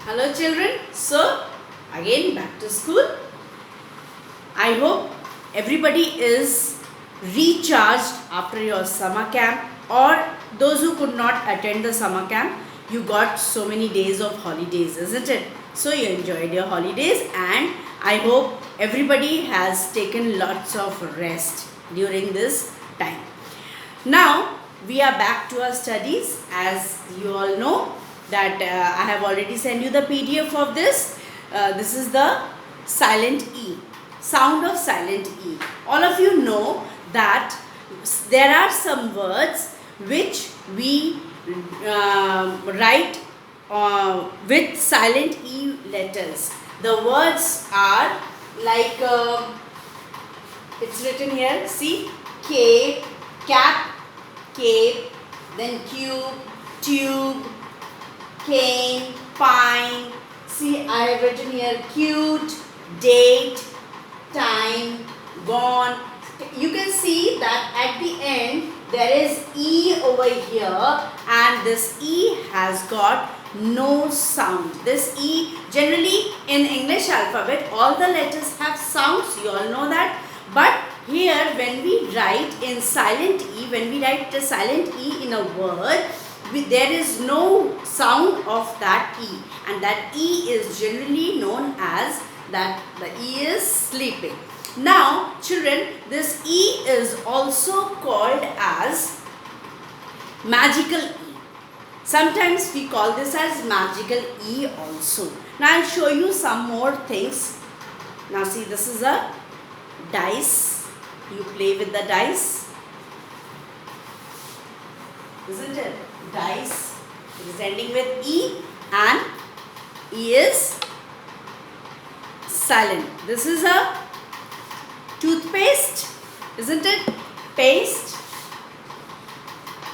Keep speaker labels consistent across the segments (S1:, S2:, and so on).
S1: Hello children, so again back to school. I hope everybody is recharged after your summer camp, or those who could not attend the summer camp, you got so many days of holidays, isn't it? So you enjoyed your holidays, and I hope everybody has taken lots of rest during this time. Now we are back to our studies. As you all know that I have already sent you the PDF of this. This is the silent E, sound of silent E. All of you know that there are some words which we write with silent E letters. The words are like, it's written here, see, cape, cap, cape, then cube, tube, cane, pine. See, I have written here cute, date, time, gone. You can see that at the end there is E over here, and this E has got no sound. This E, generally in English alphabet all the letters have sounds, you all know that, but here when we write in silent E, when we write the silent E in a word, there is no sound of that E, and that E is generally known as that the E is sleeping. Now children, this E is also called as magical E. Sometimes we call this as magical E also. Now I'll show you some more things. Now see, this is a dice. You play with the dice, isn't it? Dice. It is ending with E, and E is silent. This is a toothpaste, isn't it? Paste.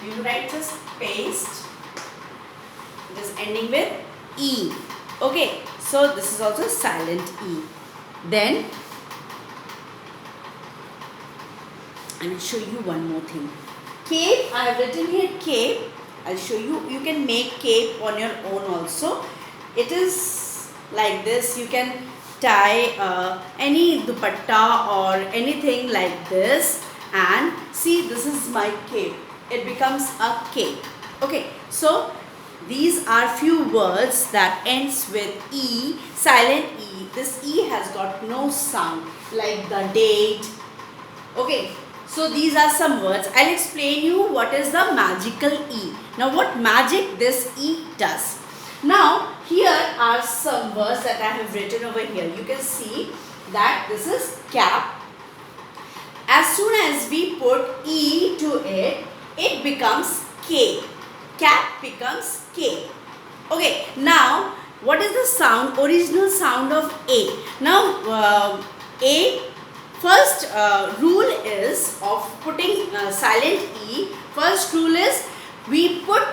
S1: You write just paste. It is ending with E. Okay, so this is also silent E. Then I will show you one more thing. Cape, I have written here cape. I'll show you. You can make cape on your own also. It is like this. You can tie any dupatta or anything like this, and see, this is my cape. It becomes a cape. Okay, so these are few words that ends with E, silent E. This E has got no sound, like the date. Okay, so these are some words. I'll explain you what is the magical E. Now what magic this E does. Now here are some words that I have written over here. You can see that this is cap. As soon as we put E to it, it becomes K. Cap becomes K. Okay, now what is the sound, original sound of A? Now A, first rule is of putting silent E. First rule is we put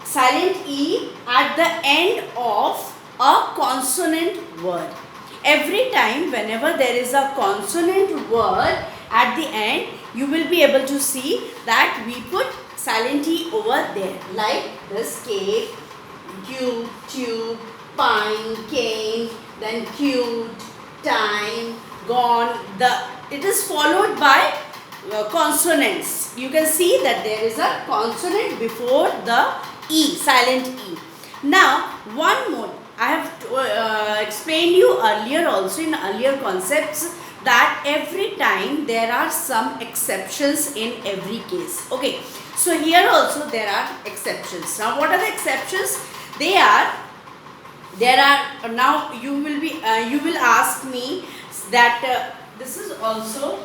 S1: silent E at the end of a consonant word. Every time whenever there is a consonant word at the end, you will be able to see that we put silent E over there, like this cape, cube, tube, pine, cane, then cute, time, gone. It is followed by consonants. You can see that there is a consonant before the E, silent E. Now one more, I have explained you earlier also in earlier concepts that every time there are some exceptions in every case. Okay, so here also there are exceptions. Now what are the exceptions? There are now you will ask me that this is also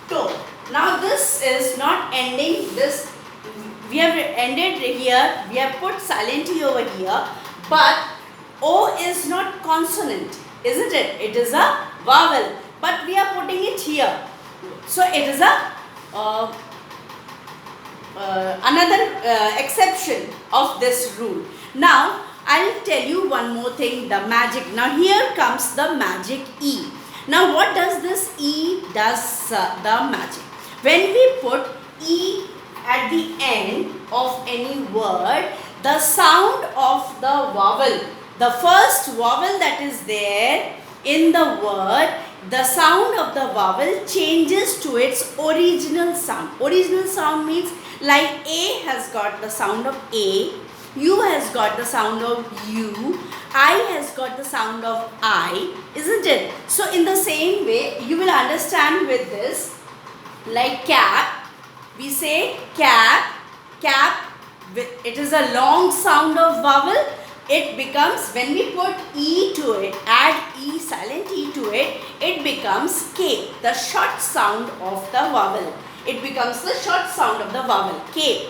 S1: toe. Now this is not ending, this we have ended here, we have put silent E over here, but O is not consonant, isn't it? It is a vowel, but we are putting it here. So it is a another exception of this rule. Now I will tell you one more thing, the magic. Now here comes the magic E. Now what does this E does the magic? When we put E at the end of any word, the sound of the vowel, the first vowel that is there in the word, the sound of the vowel changes to its original sound. Original sound means like A has got the sound of A, U has got the sound of U, I has got the sound of I, isn't it? So in the same way, you will understand with this, like cap, we say cap, cap, it is a long sound of vowel. It becomes, when we put E to it, add E, silent E to it, it becomes K, the short sound of the vowel. It becomes the short sound of the vowel, K.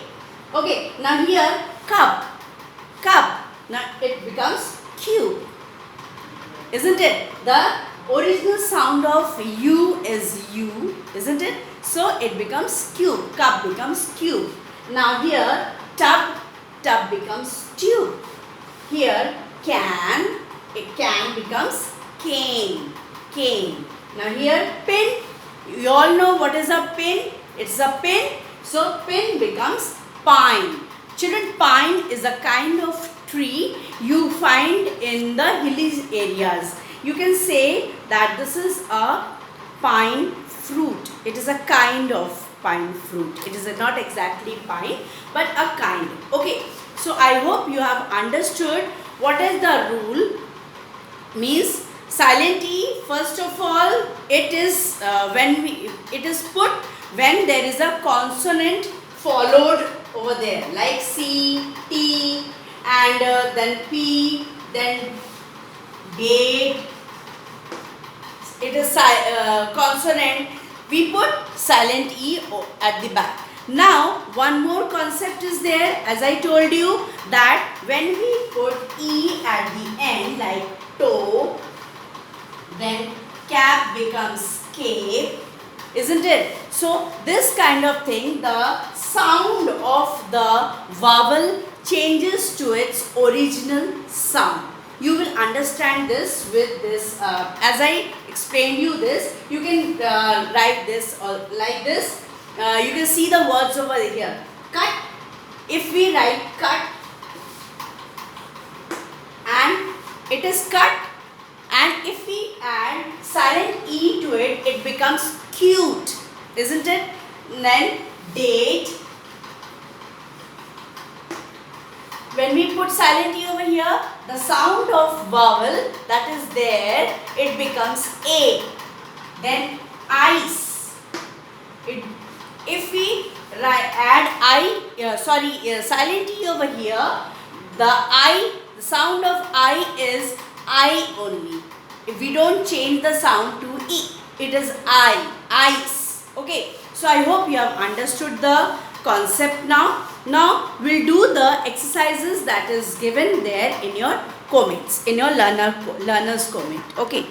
S1: Okay, now here, cup, cup, now it becomes Q, isn't it? The original sound of U is U, isn't it? So it becomes Q, cup becomes Q. Now here, tub, tub becomes tube. Here can, it can becomes cane, cane. Now here pin, you all know what is a pin? It's a pin. So pin becomes pine. Children, pine is a kind of tree you find in the hilly areas. You can say that this is a pine fruit. It is a kind of pine fruit. It is not exactly pine, but a kind. Okay. So I hope you have understood what is the rule. Means silent E, first of all, it is it is put when there is a consonant followed over there, like C, T, and then P, then gate. It is consonant. We put silent E at the back. Now, one more concept is there, as I told you, that when we put E at the end, like toe, then cap becomes cape, isn't it? So, this kind of thing, the sound of the vowel changes to its original sound. You will understand this with this, as I explained you this, you can write this like this. You can see the words over here. Cut. If we write cut and it is cut, and if we add silent E to it, it becomes cute, isn't it? Then date. When we put silent E over here, the sound of vowel that is there, it becomes A. Then ice. If we add silent E over here, the sound of I is I only. If we don't change the sound to E, it is I, ice. Okay, so I hope you have understood the concept now. Now we'll do the exercises that is given there in your comments, in your learner's comment. Okay.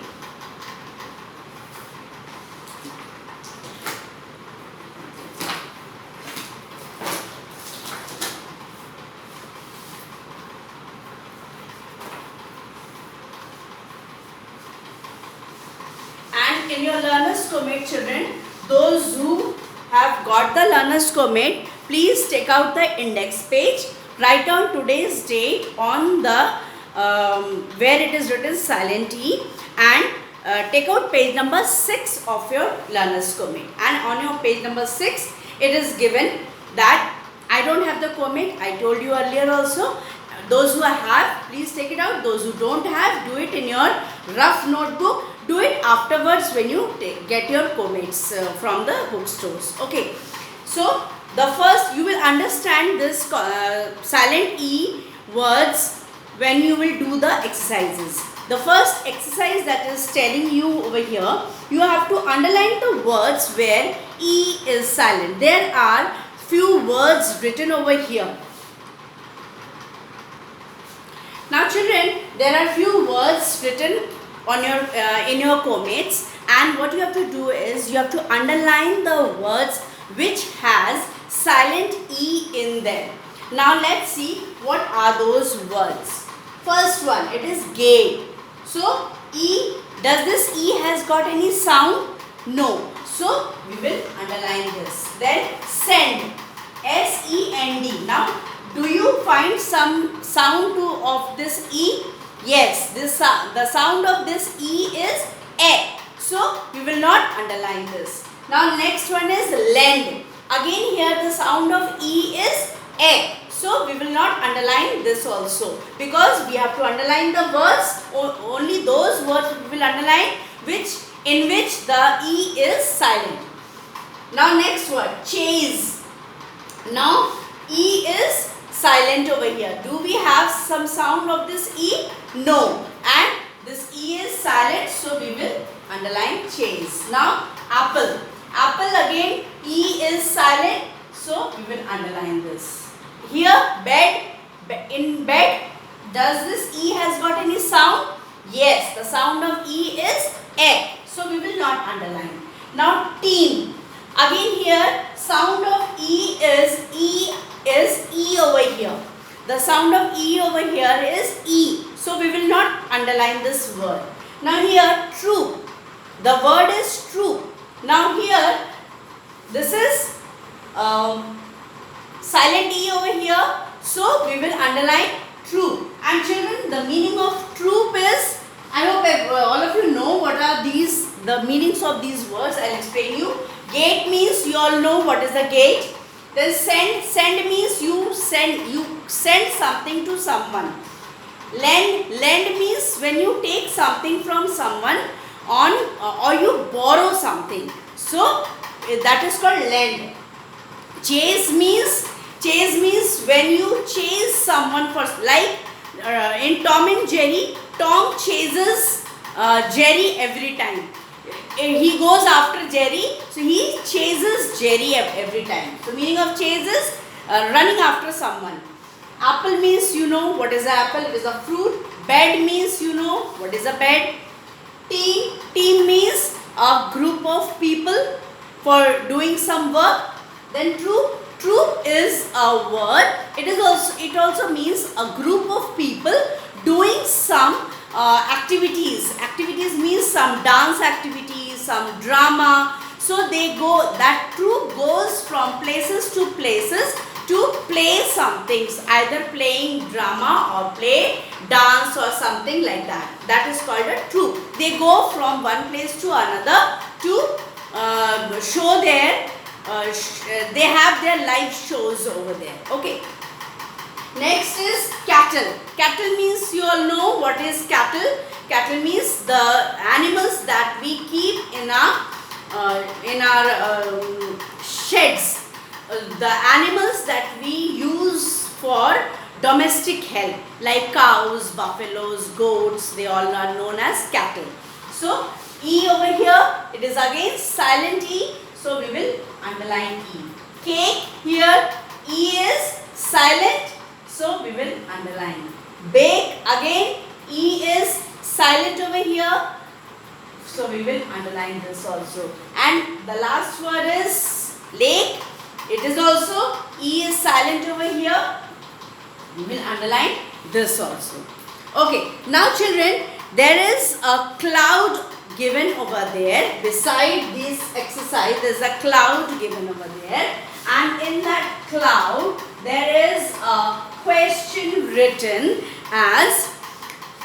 S1: And in your learner's comment, children, those who have got the learner's comment, please take out the index page, write down today's date on the where it is written silent E, and take out page number 6 of your learner's comment. And on your page number 6, it is given that I don't have the comment. I told you earlier also. Those who have, please take it out. Those who don't have, do it in your rough notebook. Do it afterwards when you get your comments from the bookstores. Okay. So, the first, you will understand this silent E words when you will do the exercises. The first exercise that is telling you over here, you have to underline the words where E is silent. There are few words written over here. Now children, there are few words written on your in your comments, and what you have to do is you have to underline the words which has silent E in them. Now let's see what are those words. First one, it is gate. So E, does this E has got any sound? No. So we will underline this. Then send, S-E-N-D. Now Do you find some sound of this E? Yes, the sound of this E is E. So we will not underline this. Now next one is lend. Again here the sound of E is E. So we will not underline this also, because we have to underline the words, only those words we will underline in which the E is silent. Now next word, chase. Now E is silent over here. Do we have some sound of this E? No. And this E is silent, so we will underline chase. Now apple. Apple again, E is silent, so we will underline this. Here bed. In bed, does this E has got any sound? Yes, the sound of E is E. So we will not underline. Now team. Again here sound of E is E over here. The sound of E over here is E. So we will not underline this word. Now here true. The word is true. Now here this is silent E over here. So we will underline true. And children, the meaning of troop is, I hope all of you know what are the meanings of these words. I will explain you. Gate means you all know what is the gate. Then send means you send something to someone. Lend means when you take something from someone or you borrow something. So that is called lend. Chase means when you chase someone for, like in Tom and Jerry, Tom chases Jerry every time. He goes after Jerry, so he chases Jerry every time. So meaning of chase is running after someone. Apple means you know what is an apple, it is a fruit. Bed means you know what is a bed. Team means a group of people for doing some work. Then troop is a word. It also means a group of people doing some activities. Activities means some dance activities, some drama. So that troop goes from places to places to play some things, either playing drama or play dance or something like that. That is called a troop. They go from one place to another to show their they have their live shows over there. Okay. Next is cattle. Cattle means you all know what is cattle. Cattle means the animals that we keep in our sheds. The animals that we use for domestic help, like cows, buffaloes, goats, they all are known as cattle. So E over here, it is again silent E, so we will underline E. Cake, here E is silent, so we will underline. Bake, again E is silent over here, so we will underline this also. And the last word is lake. It is also E is silent over here. We will underline this also. Okay, now children, there is a cloud given over there. Beside this exercise, there is a cloud given over there. And in that cloud, there is a question written as,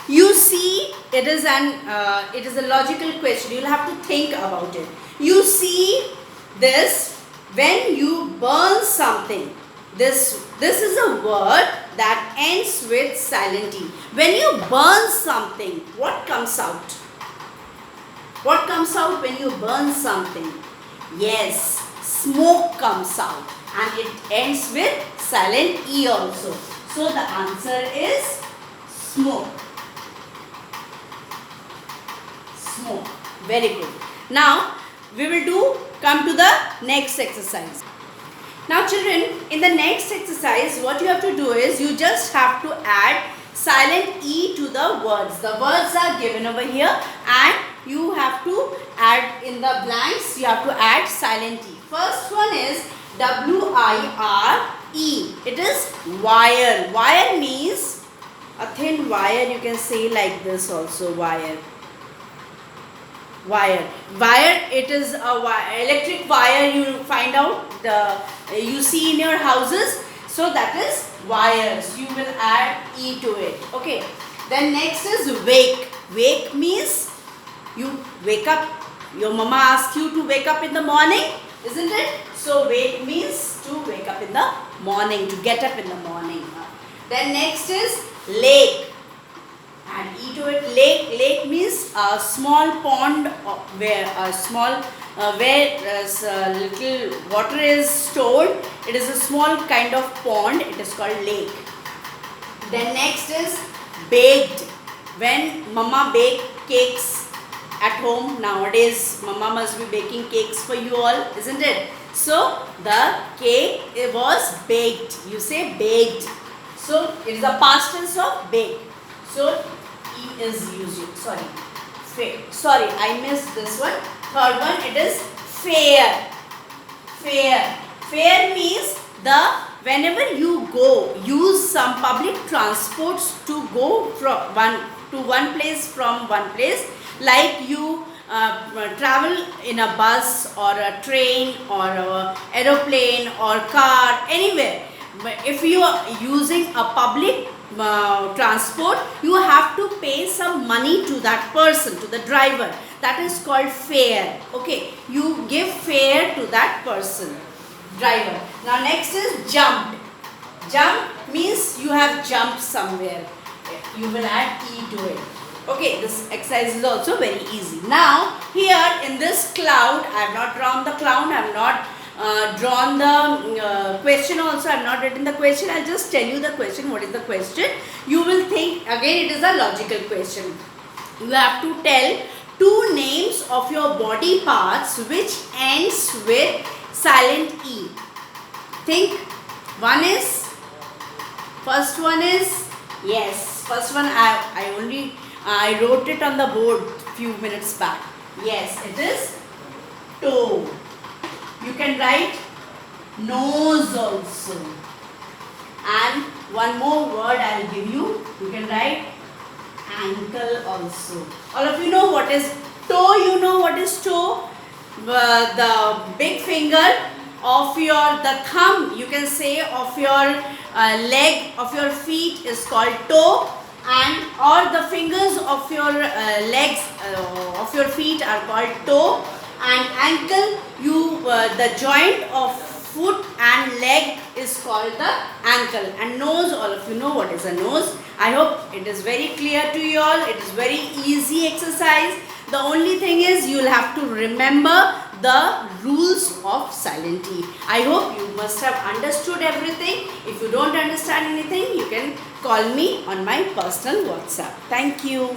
S1: you see, it is a logical question. You will have to think about it. You see this when you burn something. This is a word that ends with silent E. When you burn something, what comes out? What comes out when you burn something? Yes, smoke comes out, and it ends with silent E also. So the answer is smoke. Smoke. Very good. Now we will come to the next exercise. Now children, in the next exercise, what you have to do is you just have to add silent E to the words. The words are given over here and you have to add in the blanks, you have to add silent E. First one is W-I-R-E. It is wire. Wire means a thin wire, you can say like this also, wire. Wire. It is a electric wire you find out, you see in your houses. So that is wires. You will add E to it. Okay. Then next is wake. Wake means you wake up. Your mama asks you to wake up in the morning, isn't it? So wake means to wake up in the morning, to get up in the morning. Then next is lake. And E to it. Lake. Lake means a small pond where a small where little water is stored. It is a small kind of pond. It is called lake. Then next is baked. When mama bake cakes at home nowadays, mama must be baking cakes for you all, isn't it? So the cake was baked. You say baked. So it is a past tense of bake. So E is used. Sorry, I missed this one. Third one, it is fair. Fair. Fair means whenever you go, use some public transports to go from one place, like you travel in a bus or a train or a aeroplane or car, anywhere. If you are using a public transport, you have to pay some money to that person, to the driver. That is called fare. Okay, you give fare to that person, driver. Now next is jumped. Jump means you have jumped somewhere. You will add E to it. Okay, this exercise is also very easy. Now here in this cloud, I have not drawn the cloud, I have not drawn the question also, I have not written the question. I will just tell you the question. What is the question? You will think, again it is a logical question. You have to tell two names of your body parts which ends with silent E. Think. First one is, yes, first one I wrote it on the board few minutes back. Yes, it is toe. You can write nose also. And one more word I will give you. You can write ankle also. All of you know what is toe. You know what is toe? The big finger of the thumb, you can say, of your leg, of your feet is called toe. And or the fingers of your legs, of your feet are called toe. And ankle, the joint of foot and leg is called the ankle. And nose, all of you know what is a nose. I hope it is very clear to you all. It is very easy exercise. The only thing is you will have to remember the rules of silent E. I hope you must have understood everything. If you don't understand anything, you can call me on my personal WhatsApp. Thank you.